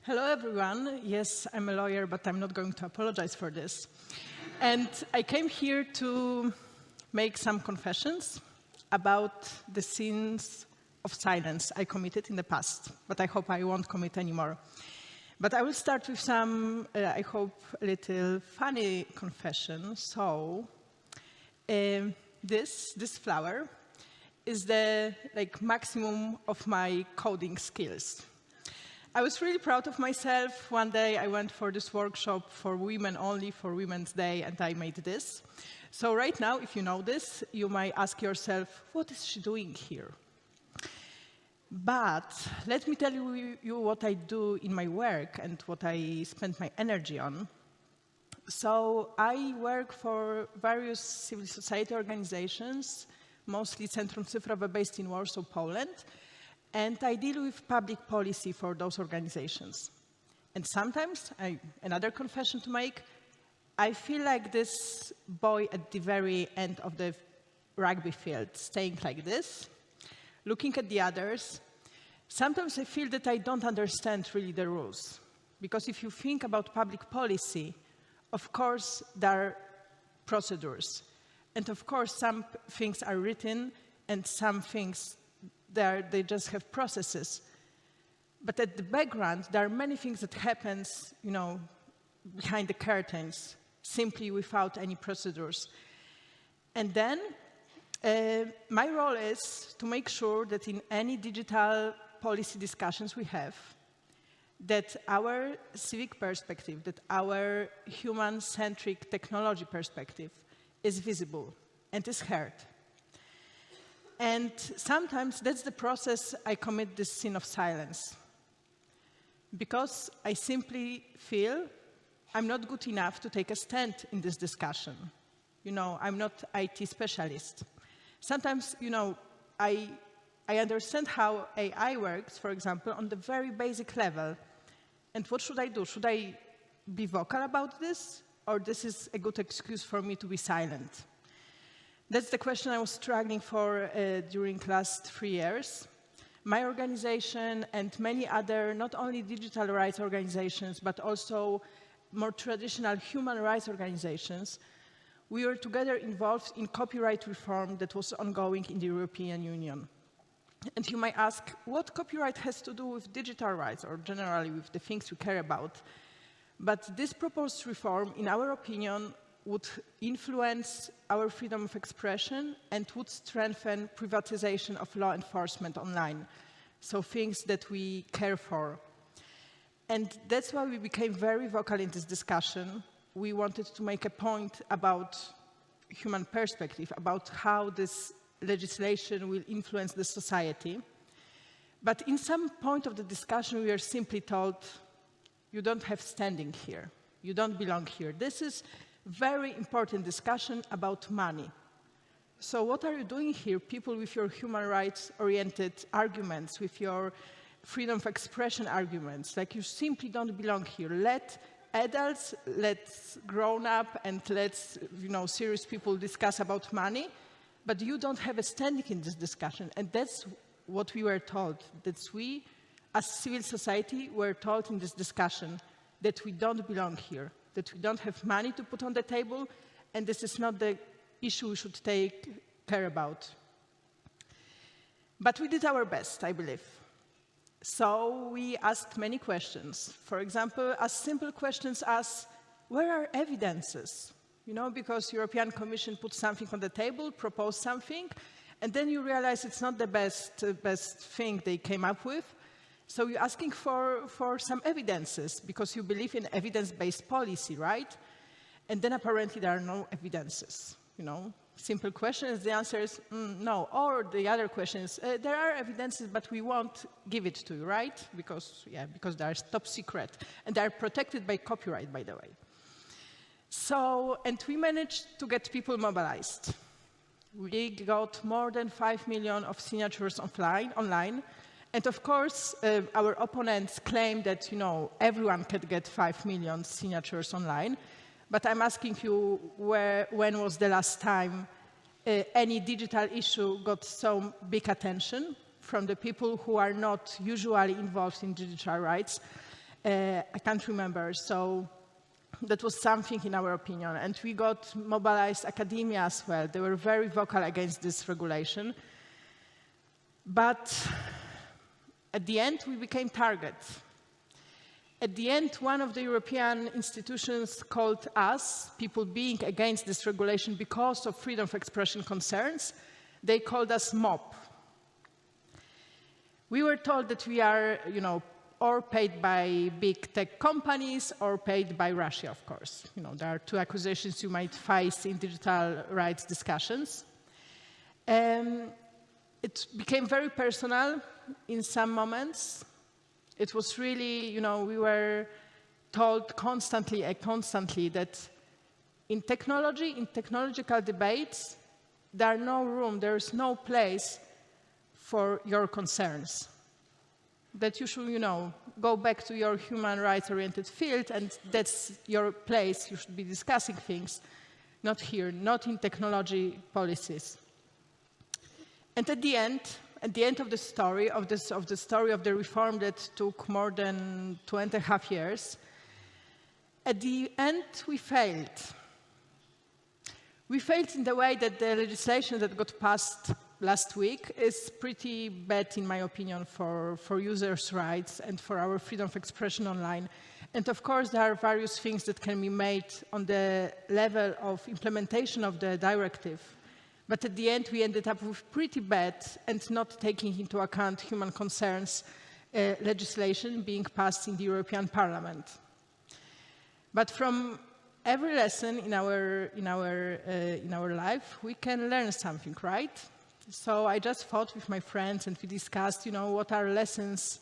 Hello, everyone. Yes, I'm a lawyer, but I'm not going to apologize for this. And I came here to make some confessions about the sins of silence I committed in the past, but I hope I won't commit anymore. But I will start with some, I hope, a little funny confession. So, this flower is the maximum of my coding skills. I was really proud of myself. One day I went for this workshop for women only, for Women's Day, and I made this. So right now, if you know this, you might ask yourself, what is she doing here? But let me tell you what I do in my work and what I spend my energy on. So I work for various civil society organizations, mostly Centrum Cyfrowe based in Warsaw, Poland. And I deal with public policy for those organizations. And sometimes, another confession to make, I feel like this boy at the very end of the rugby field, staying like this, looking at the others. Sometimes I feel that I don't understand really the rules. Because if you think about public policy, of course, there are procedures. And of course, some things are written and some things they just have processes. But at the background, there are many things that happens, behind the curtains, simply without any procedures. And then my role is to make sure that in any digital policy discussions we have, that our civic perspective, that our human-centric technology perspective is visible and is heard. And sometimes that's the process I commit this sin of silence. Because I simply feel I'm not good enough to take a stand in this discussion. I'm not IT specialist. Sometimes, I understand how AI works, for example, on the very basic level. And what should I do? Should I be vocal about this? Or this is a good excuse for me to be silent? That's the question I was struggling for during the last 3 years. My organization and many other, not only digital rights organizations, but also more traditional human rights organizations, we were together involved in copyright reform that was ongoing in the European Union. And you might ask, what copyright has to do with digital rights, or generally with the things we care about? But this proposed reform, in our opinion, would influence our freedom of expression and would strengthen privatization of law enforcement online, so things that we care for. And that's why we became very vocal in this discussion. We wanted to make a point about human perspective, about how this legislation will influence the society. But in some point of the discussion, we are simply told, you don't have standing here. You don't belong here. This is very important discussion about money. So what are you doing here, people with your human rights-oriented arguments, with your freedom of expression arguments? Like, you simply don't belong here. Let adults, let's grown-up, and let's, serious people discuss about money, but you don't have a standing in this discussion. And that's what we were told, that we, as civil society, were told in this discussion that we don't belong here, that we don't have money to put on the table, and this is not the issue we should take care about. But we did our best, I believe. So we asked many questions. For example, as simple questions as, where are evidences? Because European Commission put something on the table, proposed something, and then you realize it's not the best thing they came up with. So you're asking for some evidences, because you believe in evidence-based policy, right? And then apparently there are no evidences, Simple questions, the answer is no. Or the other question is, there are evidences, but we won't give it to you, right? Because they are top secret. And they are protected by copyright, by the way. So, and we managed to get people mobilized. We got more than 5 million of signatures online. And of course, our opponents claim that, everyone can get 5 million signatures online. But I'm asking you, when was the last time any digital issue got so big attention from the people who are not usually involved in digital rights? I can't remember. So that was something in our opinion. And we got mobilized academia as well. They were very vocal against this regulation. But at the end, we became targets. At the end, one of the European institutions called us, people being against this regulation because of freedom of expression concerns, they called us mob. We were told that we are, or paid by big tech companies or paid by Russia, of course. There are two accusations you might face in digital rights discussions. It became very personal in some moments. It was really, we were told constantly that in technology, in technological debates, there is no place for your concerns. That you should, go back to your human rights-oriented field, and that's your place. You should be discussing things, not here, not in technology policies. And at the end of the story, of the reform that took more than 2.5 years, at the end we failed. We failed in the way that the legislation that got passed last week is pretty bad, in my opinion, for users' rights and for our freedom of expression online. And of course, there are various things that can be made on the level of implementation of the directive. But at the end, we ended up with pretty bad and not taking into account human concerns legislation being passed in the European Parliament. But from every lesson in our life, we can learn something, right? So I just thought with my friends, and we discussed, what are lessons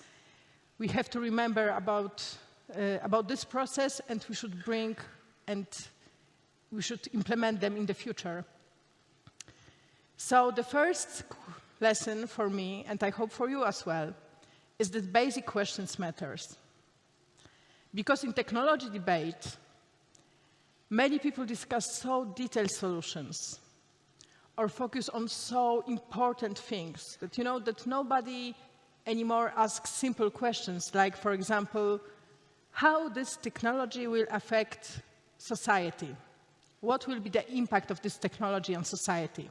we have to remember about this process, and we should bring and we should implement them in the future. So the first lesson for me, and I hope for you as well, is that basic questions matters. Because in technology debate, many people discuss so detailed solutions or focus on so important things that, that nobody anymore asks simple questions like, for example, how this technology will affect society? What will be the impact of this technology on society?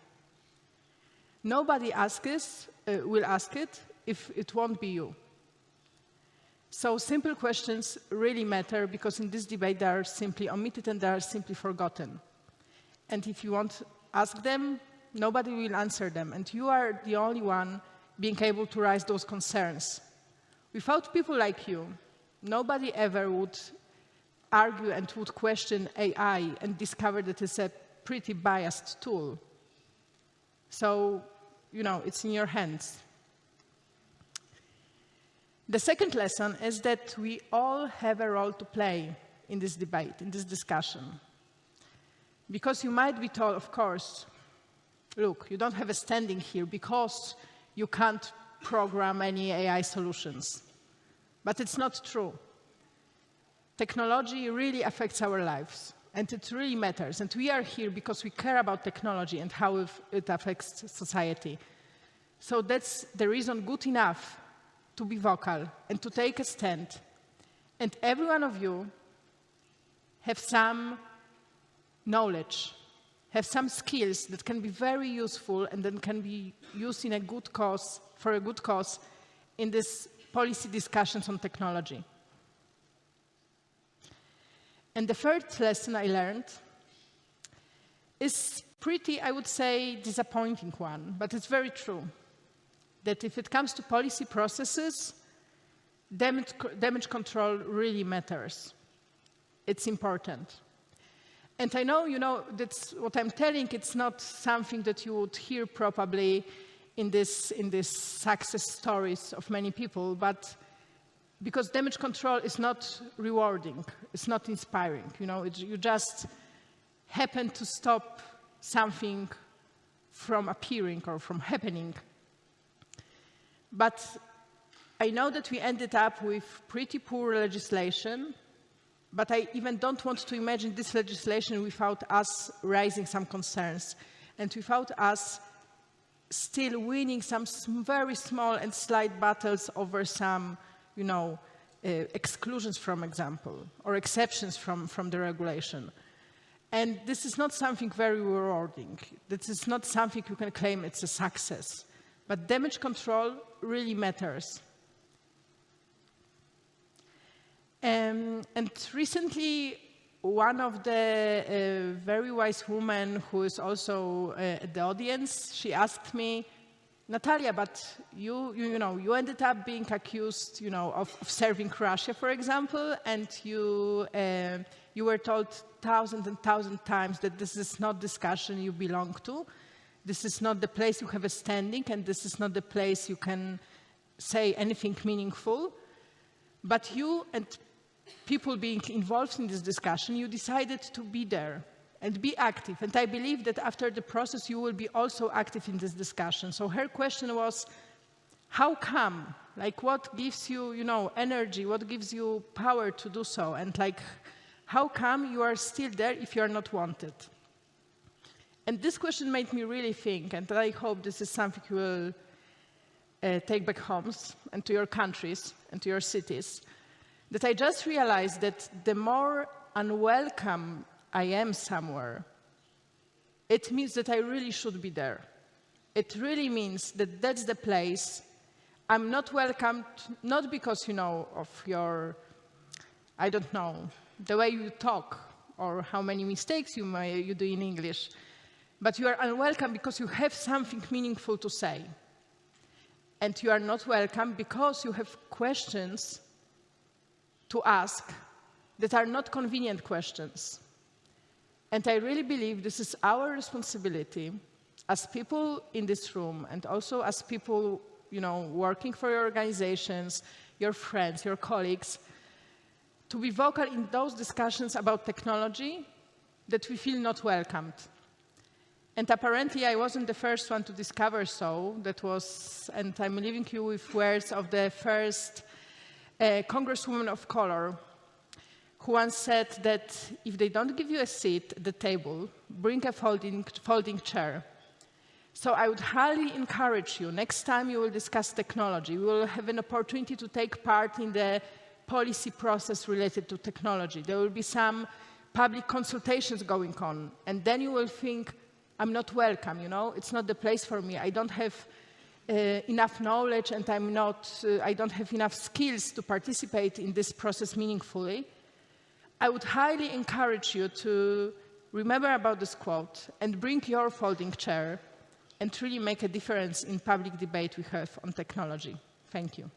Nobody will ask it if it won't be you. So simple questions really matter, because in this debate they are simply omitted and they are simply forgotten. And if you won't ask them, nobody will answer them. And you are the only one being able to raise those concerns. Without people like you, nobody ever would argue and would question AI and discover that it's a pretty biased tool. So, it's in your hands. The second lesson is that we all have a role to play in this debate, in this discussion. Because you might be told, of course, look, you don't have a standing here because you can't program any AI solutions. But it's not true. Technology really affects our lives, and it really matters. And we are here because we care about technology and how it affects society. So that's the reason good enough to be vocal and to take a stand. And every one of you have some knowledge, have some skills that can be very useful and then can be used in a good cause, for a good cause, in these policy discussions on technology. And the third lesson I learned is pretty, I would say, disappointing one, but it's very true. That if it comes to policy processes, damage control really matters. It's important. And I know, that's what I'm telling, it's not something that you would hear probably in this success stories of many people, but because damage control is not rewarding, it's not inspiring. You just happen to stop something from appearing or from happening. But I know that we ended up with pretty poor legislation, but I even don't want to imagine this legislation without us raising some concerns and without us still winning some very small and slight battles over some, exclusions, for example, or exceptions from the regulation. And this is not something very rewarding. This is not something you can claim it's a success. But damage control really matters. And recently, one of the very wise women who is also at the audience, she asked me, Natalia, but you ended up being accused, of serving Russia, for example, and you were told thousands and thousands of times that this is not discussion you belong to. This is not the place you have a standing, and this is not the place you can say anything meaningful. But you and people being involved in this discussion, you decided to be there and be active. And I believe that after the process, you will be also active in this discussion. So her question was, how come? Like, what gives you, energy? What gives you power to do so? And how come you are still there if you are not wanted? And this question made me really think, and I hope this is something you will take back homes and to your countries and to your cities, that I just realized that the more unwelcome I am somewhere, it means that I really should be there. It really means that that's the place I'm not welcomed, not because, of your, I don't know, the way you talk or how many mistakes you do in English, but you are unwelcome because you have something meaningful to say. And you are not welcome because you have questions to ask that are not convenient questions. And I really believe this is our responsibility as people in this room and also as people, working for your organizations, your friends, your colleagues, to be vocal in those discussions about technology that we feel not welcomed. And apparently I wasn't the first one to discover so. That was, and I'm leaving you with words of the first Congresswoman of color, who once said that if they don't give you a seat at the table, bring a folding chair. So I would highly encourage you, next time you will discuss technology, we will have an opportunity to take part in the policy process related to technology. There will be some public consultations going on, and then you will think, I'm not welcome, it's not the place for me. I don't have enough knowledge, and I don't have enough skills to participate in this process meaningfully. I would highly encourage you to remember about this quote and bring your folding chair and really make a difference in public debate we have on technology. Thank you.